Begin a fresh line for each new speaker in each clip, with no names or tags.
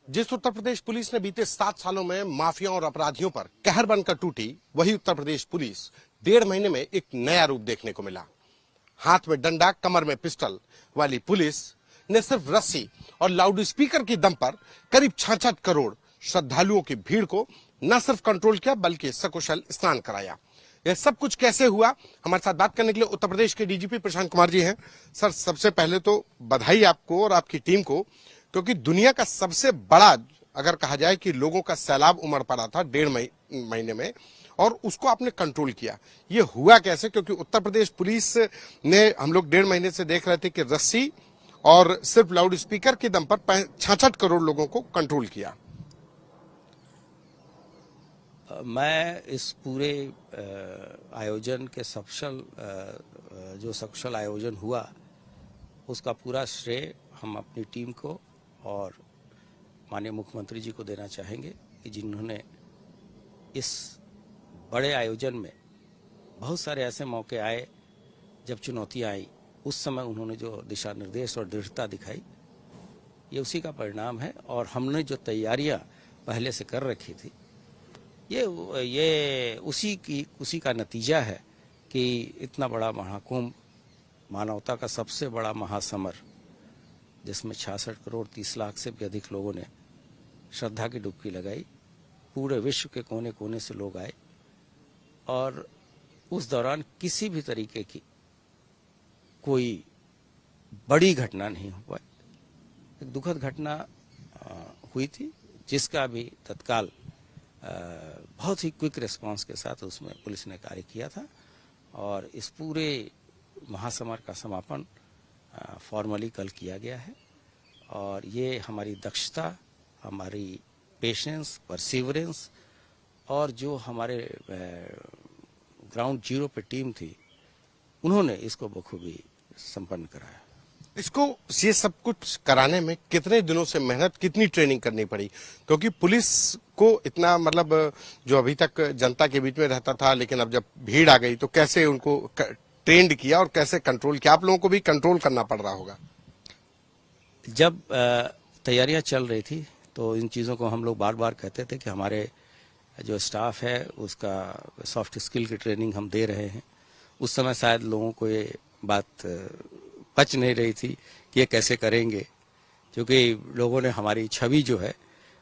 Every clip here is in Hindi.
जिस उत्तर प्रदेश पुलिस ने बीते 7 सालों में माफियाओं और अपराधियों पर कहर बनकर टूटी, वही उत्तर प्रदेश पुलिस 1.5 महीने में एक नया रूप देखने को मिला। हाथ में डंडा, कमर में पिस्टल वाली पुलिस ने सिर्फ रस्सी और लाउड स्पीकर की दम पर करीब 66 करोड़ श्रद्धालुओं की भीड़ को न सिर्फ कंट्रोल किया बल्कि सकुशल स्नान कराया। यह सब कुछ कैसे हुआ, हमारे साथ बात करने के लिए उत्तर प्रदेश के डीजीपी प्रशांत कुमार जी हैं। सर, सबसे पहले तो बधाई आपको और आपकी टीम को, क्योंकि दुनिया का सबसे बड़ा, अगर कहा जाए कि लोगों का सैलाब उमड़ पड़ा था 1.5 महीने में, और उसको आपने कंट्रोल किया। ये हुआ कैसे? क्योंकि उत्तर प्रदेश पुलिस ने, हम लोग 1.5 महीने से देख रहे थे कि रस्सी और सिर्फ लाउड स्पीकर के दम पर 66 करोड़ लोगों को कंट्रोल किया।
मैं इस पूरे आयोजन के जो सफल आयोजन हुआ, उसका पूरा श्रेय हम अपनी टीम को और माननीय मुख्यमंत्री जी को देना चाहेंगे कि जिन्होंने इस बड़े आयोजन में बहुत सारे ऐसे मौके आए जब चुनौतियां आई, उस समय उन्होंने जो दिशा निर्देश और दृढ़ता दिखाई, ये उसी का परिणाम है। और हमने जो तैयारियां पहले से कर रखी थी, ये उसी का नतीजा है कि इतना बड़ा महाकुंभ, मानवता का सबसे बड़ा महासमर, जिसमें 66 करोड़ 30 लाख से भी अधिक लोगों ने श्रद्धा की डुबकी लगाई। पूरे विश्व के कोने कोने से लोग आए और उस दौरान किसी भी तरीके की कोई बड़ी घटना नहीं हो पाई। एक दुखद घटना हुई थी, जिसका भी तत्काल बहुत ही क्विक रिस्पांस के साथ उसमें पुलिस ने कार्य किया था और इस पूरे महासमर का समापन फॉर्मली कल किया गया है। और ये हमारी दक्षता, हमारी पेशेंस, परसिवरेंस और जो हमारे ग्राउंड जीरो पे टीम थी, उन्होंने इसको बखूबी संपन्न कराया।
इसको, ये सब कुछ कराने में कितने दिनों से मेहनत, कितनी ट्रेनिंग करनी पड़ी? क्योंकि पुलिस को इतना, मतलब जो अभी तक जनता के बीच में रहता था, लेकिन अब जब भीड़ आ गई तो कैसे उनको ट्रेंड किया और कैसे कंट्रोल किया? आप लोगों को भी कंट्रोल करना पड़ रहा होगा।
जब तैयारियां चल रही थी तो इन चीज़ों को हम लोग बार बार कहते थे कि हमारे जो स्टाफ है उसका सॉफ्ट स्किल की ट्रेनिंग हम दे रहे हैं। उस समय शायद लोगों को ये बात पच नहीं रही थी कि ये कैसे करेंगे, क्योंकि लोगों ने हमारी छवि जो है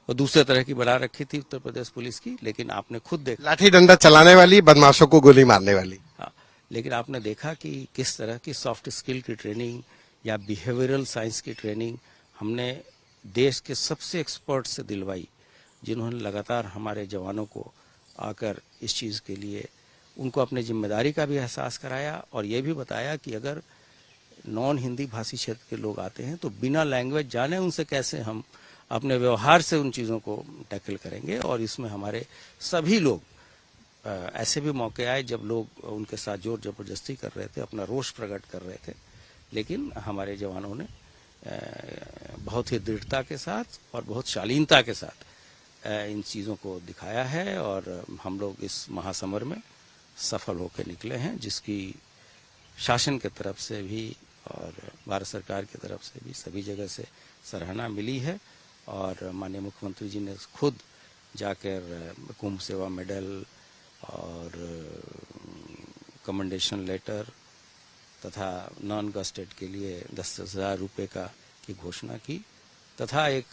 वो दूसरे तरह की बना रखी थी उत्तर प्रदेश पुलिस की। लेकिन आपने खुद देखा,
लाठी डंडा चलाने वाली, बदमाशों को गोली मारने वाली।
हाँ, लेकिन आपने देखा कि किस तरह की सॉफ्ट स्किल की ट्रेनिंग या बिहेवियरल साइंस की ट्रेनिंग हमने देश के सबसे एक्सपर्ट से दिलवाई, जिन्होंने लगातार हमारे जवानों को आकर इस चीज़ के लिए उनको अपनी जिम्मेदारी का भी एहसास कराया और ये भी बताया कि अगर नॉन हिंदी भाषी क्षेत्र के लोग आते हैं तो बिना लैंग्वेज जाने उनसे कैसे हम अपने व्यवहार से उन चीज़ों को टैकल करेंगे। और इसमें हमारे सभी लोग, ऐसे भी मौके आए जब लोग उनके साथ जोर जबरदस्ती कर रहे थे, अपना रोष प्रकट कर रहे थे, लेकिन हमारे जवानों ने बहुत ही दृढ़ता के साथ और बहुत शालीनता के साथ इन चीज़ों को दिखाया है और हम लोग इस महासमर में सफल होकर निकले हैं, जिसकी शासन की तरफ से भी और भारत सरकार की तरफ से भी सभी जगह से सराहना मिली है। और माननीय मुख्यमंत्री जी ने खुद जाकर कुंभ सेवा मेडल और कमेंडेशन लेटर तथा नॉन गस्टेड के लिए 10,000 रुपये की घोषणा की, तथा एक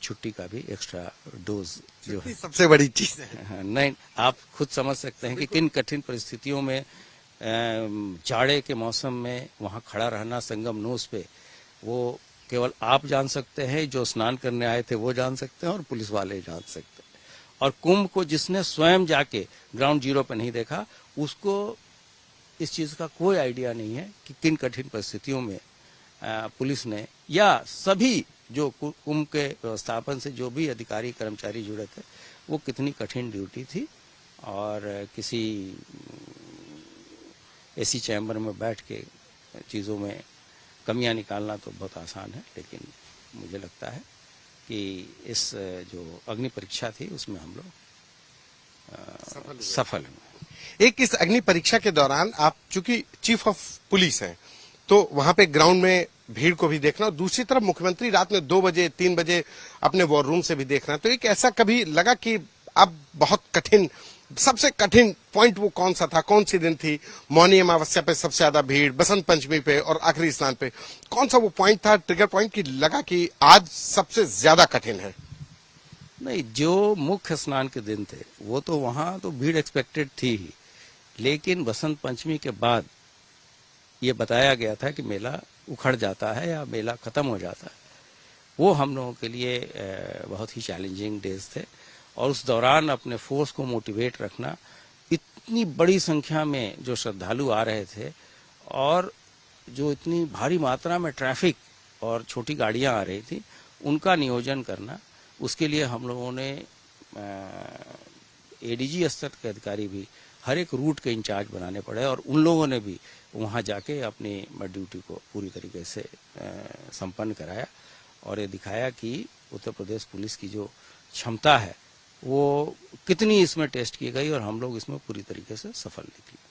छुट्टी का भी एक्स्ट्रा डोज जो है
सबसे बड़ी चीज है।
नहीं, आप खुद समझ सकते हैं कि किन कठिन परिस्थितियों में जाड़े के मौसम में वहां खड़ा रहना संगम नोस पे, वो केवल आप जान सकते हैं, जो स्नान करने आए थे वो जान सकते हैं और पुलिस वाले जान सकते हैं। और कुंभ को जिसने स्वयं जाके ग्राउंड जीरो पे नहीं देखा, उसको इस चीज का कोई आइडिया नहीं है कि किन कठिन परिस्थितियों में पुलिस ने या सभी जो कुंभ के व्यवस्थापन से जो भी अधिकारी कर्मचारी जुड़े थे, वो कितनी कठिन ड्यूटी थी। और किसी एसी चैम्बर में बैठ के चीज़ों में कमियां निकालना तो बहुत आसान है, लेकिन मुझे लगता है कि इस जो अग्नि परीक्षा थी उसमें हम लोग सफल हुए।
इस अग्नि परीक्षा के दौरान आप चूंकि चीफ ऑफ पुलिस हैं, तो वहां पे ग्राउंड में भीड़ को भी देखना और दूसरी तरफ मुख्यमंत्री रात में 2 बजे 3 बजे अपने वॉर रूम से भी देखना, तो एक ऐसा कभी लगा कि अब बहुत कठिन, सबसे कठिन पॉइंट वो कौन सा था, कौन सी दिन थी? मौनी अमावस्या पे सबसे ज्यादा भीड़, बसंत पंचमी पे और आखिरी स्नान पे, कौन सा वो पॉइंट था, ट्रिगर पॉइंट की लगा कि आज सबसे ज्यादा कठिन है?
नहीं, जो मुख्य स्नान के दिन थे वो तो वहां तो भीड़ एक्सपेक्टेड थी ही, लेकिन बसंत पंचमी के बाद ये बताया गया था कि मेला उखड़ जाता है या मेला खत्म हो जाता है। वो हम लोगों के लिए बहुत ही चैलेंजिंग डेज थे और उस दौरान अपने फोर्स को मोटिवेट रखना, इतनी बड़ी संख्या में जो श्रद्धालु आ रहे थे और जो इतनी भारी मात्रा में ट्रैफिक और छोटी गाड़ियां आ रही थी, उनका नियोजन करना, उसके लिए हम लोगों ने एडीजी स्तर के अधिकारी भी हर एक रूट के इंचार्ज बनाने पड़े और उन लोगों ने भी वहां जाके अपनी ड्यूटी को पूरी तरीके से संपन्न कराया और ये दिखाया कि उत्तर प्रदेश पुलिस की जो क्षमता है वो कितनी इसमें टेस्ट की गई और हम लोग इसमें पूरी तरीके से सफल निकले।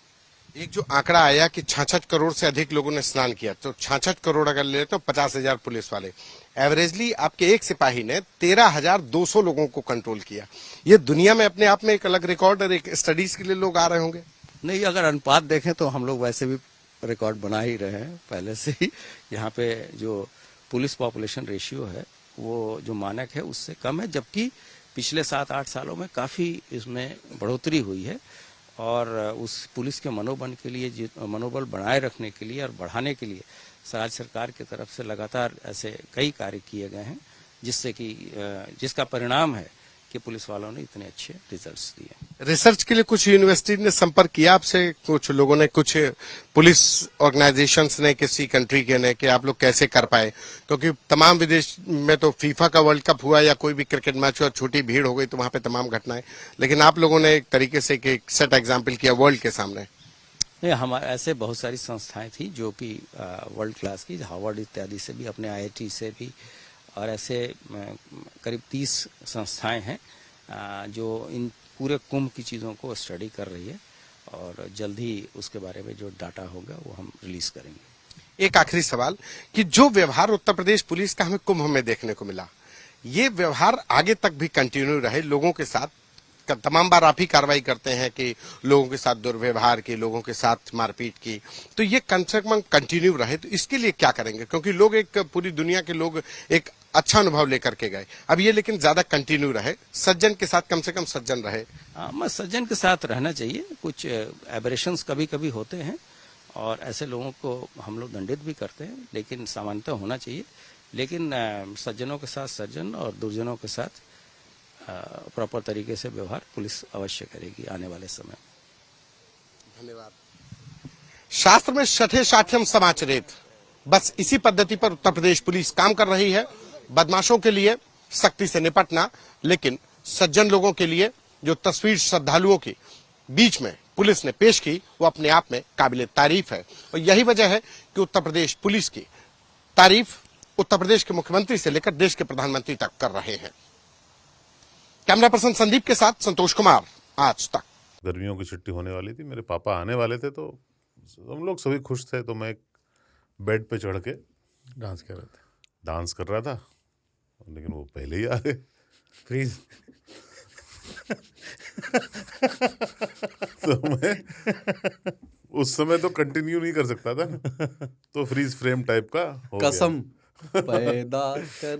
एक जो आंकड़ा आया कि 66 करोड़ से अधिक लोगों ने स्नान किया, तो 66 करोड़ अगर ले तो 50,000 पुलिस वाले, एवरेजली आपके एक सिपाही ने 13,200 लोगों को कंट्रोल किया। ये दुनिया में अपने आप में एक अलग रिकॉर्ड और एक स्टडीज के लिए लोग आ रहे होंगे।
नहीं, अगर अनुपात देखें तो हम लोग वैसे भी रिकॉर्ड बना ही रहे हैं पहले से ही। यहाँ पे जो पुलिस पॉपुलेशन रेशियो है वो जो मानक है उससे कम है, जबकि पिछले 7-8 सालों में काफी इसमें बढ़ोतरी हुई है और उस पुलिस के मनोबल के लिए, मनोबल बनाए रखने के लिए और बढ़ाने के लिए राज्य सरकार की तरफ से लगातार ऐसे कई कार्य किए गए हैं, जिससे कि जिसका परिणाम है कि पुलिस वालों ने इतने अच्छे रिजल्ट्स दिए।
रिसर्च के लिए कुछ यूनिवर्सिटी ने संपर्क किया आपसे, कुछ लोगों ने, कुछ पुलिस ऑर्गेनाइजेशंस ने, किसी कंट्री के ने, कि आप लोग कैसे कर पाए? क्योंकि तमाम विदेश में तो फीफा का वर्ल्ड कप हुआ या कोई भी क्रिकेट मैच हुआ, छोटी भीड़ हो गई तो वहां पे तमाम घटनाएं, लेकिन आप लोगों ने एक तरीके से एक सेट एग्जाम्पल किया वर्ल्ड के सामने।
नहीं, हमारे ऐसे बहुत सारी संस्थाएं थी जो कि वर्ल्ड क्लास की, हार्वर्ड इत्यादि से भी, अपने आईआईटी से भी, और ऐसे करीब 30 संस्थाएं हैं जो इन पूरे कुंभ की चीज़ों को स्टडी कर रही है और जल्द ही उसके बारे में जो डाटा होगा वो हम रिलीज करेंगे।
एक आखिरी सवाल कि जो व्यवहार उत्तर प्रदेश पुलिस का हमें कुंभ में देखने को मिला, ये व्यवहार आगे तक भी कंटिन्यू रहे लोगों के साथ? तमाम बार आप ही कार्रवाई करते हैं कि लोगों के साथ दुर्व्यवहार की, लोगों के साथ मारपीट की, तो ये कम से कम कंटिन्यू रहे, तो इसके लिए क्या करेंगे? क्योंकि लोग, एक पूरी दुनिया के लोग एक अच्छा अनुभव लेकर के गए, अब ये लेकिन ज्यादा कंटिन्यू रहे, सज्जन के साथ कम से कम सज्जन रहे।
हाँ, सज्जन के साथ रहना चाहिए। कुछ एबरेशंस कभी कभी होते हैं और ऐसे लोगों को हम लोग दंडित भी करते हैं, लेकिन सामान्यतः होना चाहिए। लेकिन सज्जनों के साथ सज्जन और दुर्जनों के साथ प्रॉपर तरीके से व्यवहार पुलिस अवश्य करेगी आने वाले समय।
धन्यवाद। शास्त्र में छठे साठ्यम समाचरेत, बस इसी पद्धति पर उत्तर प्रदेश पुलिस काम कर रही है। बदमाशों के लिए सख्ती से निपटना, लेकिन सज्जन लोगों के लिए जो तस्वीर श्रद्धालुओं की बीच में पुलिस ने पेश की, वो अपने आप में काबिले तारीफ है और यही वजह है कि उत्तर प्रदेश पुलिस की तारीफ उत्तर प्रदेश के मुख्यमंत्री से लेकर देश के प्रधानमंत्री तक कर रहे हैं। कैमरा पर्सन संदीप के साथ संतोष कुमार, आज तक।
गर्मियों की छुट्टी होने वाली थी, मेरे पापा आने वाले थे, तो हम लोग सभी खुश थे, तो मैं एक बेड पे चढ़ के डांस कर रहा था, लेकिन वो पहले ही आ गए। फ्रीज। तो मैं उस समय तो कंटिन्यू नहीं कर सकता था, तो फ्रीज फ्रेम टाइप का हो गया।
कसम पैदा कर